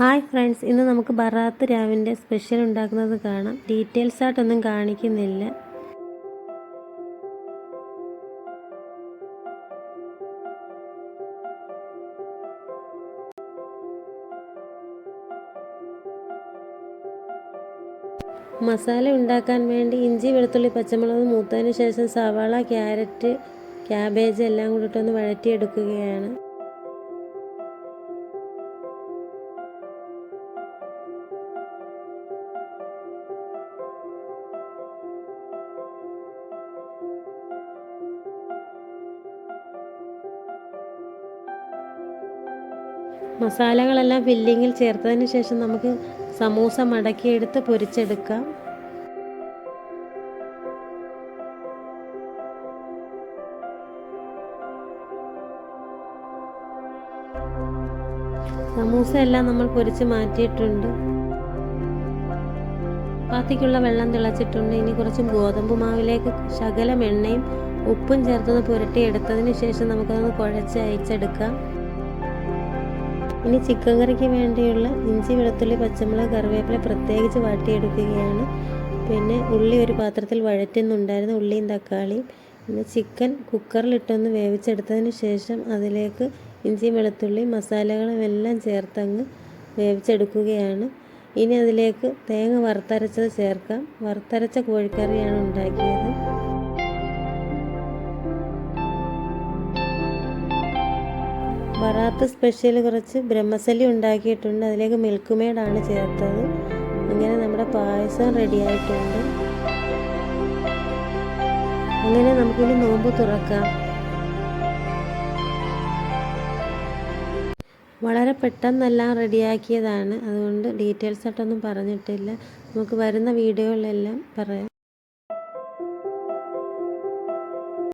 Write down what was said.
Hi friends, ഇന്ന് നമുക്ക് Barat രാവിൻ്റെ special ഉണ്ടാക്കുന്നത് കാണാം. ഡീറ്റെയിൽസ് ആയിട്ടൊന്നും കാണിക്കുന്നില്ല. മസാല ഉണ്ടാക്കാൻ വേണ്ടി ഇഞ്ചി, വെളുത്തുള്ളി, പച്ചമുളക് മൂത്തതിന് ശേഷം സവാള, ക്യാരറ്റ്, ക്യാബേജ് എല്ലാം കൂടിയിട്ടൊന്ന് വഴറ്റിയെടുക്കുകയാണ്. മസാലകളെല്ലാം ഫില്ലിങ്ങിൽ ചേർത്തതിന് ശേഷം നമുക്ക് സമൂസ മടക്കിയെടുത്ത് പൊരിച്ചെടുക്കാം. സമൂസ എല്ലാം നമ്മൾ പൊരിച്ച് മാറ്റിയിട്ടുണ്ട്. ചപ്പാത്തിക്കുള്ള വെള്ളം തിളച്ചിട്ടുണ്ട്. ഇനി കുറച്ച് ഗോതമ്പ് മാവിലേക്ക് ശകലം എണ്ണയും ഉപ്പും ചേർത്തൊന്ന് പുരട്ടിയെടുത്തതിന് ശേഷം നമുക്കതൊന്ന് കുഴച്ച് അയച്ചെടുക്കാം. ഇനി ചിക്കൻ കറിക്ക് വേണ്ടിയുള്ള ഇഞ്ചി, വെളുത്തുള്ളി, പച്ചമുളക്, കറിവേപ്പില പ്രത്യേകിച്ച് വാട്ടിയെടുക്കുകയാണ്. പിന്നെ ഉള്ളി ഒരു പാത്രത്തിൽ വഴറ്റുന്നുണ്ടായിരുന്നു, ഉള്ളിയും തക്കാളിയും. പിന്നെ ചിക്കൻ കുക്കറിലിട്ടൊന്ന് വേവിച്ചെടുത്തതിന് ശേഷം അതിലേക്ക് ഇഞ്ചി, വെളുത്തുള്ളി, മസാലകളും എല്ലാം ചേർത്തങ്ങ് വേവിച്ചെടുക്കുകയാണ്. ഇനി അതിലേക്ക് തേങ്ങ വറുത്തരച്ചത് ചേർക്കാം. വറുത്തരച്ച കോഴിക്കറിയാണ് ഉണ്ടാക്കിയത്. ബറാത്ത് സ്പെഷ്യൽ കുറച്ച് ബ്രഹ്മസല്ലി ഉണ്ടാക്കിയിട്ടുണ്ട്. അതിലേക്ക് മിൽക്ക് മെയ്ഡാണ് ചേർത്തത്. അങ്ങനെ നമ്മുടെ പായസം റെഡിയായിട്ടുണ്ട്. അങ്ങനെ നമുക്കിനി നോമ്പ് തുറക്കാം. വളരെ പെട്ടെന്നെല്ലാം റെഡിയാക്കിയതാണ്, അതുകൊണ്ട് ഡീറ്റെയിൽസ് ആയിട്ടൊന്നും പറഞ്ഞിട്ടില്ല. നമുക്ക് വരുന്ന വീഡിയോകളിലെല്ലാം പറയാം.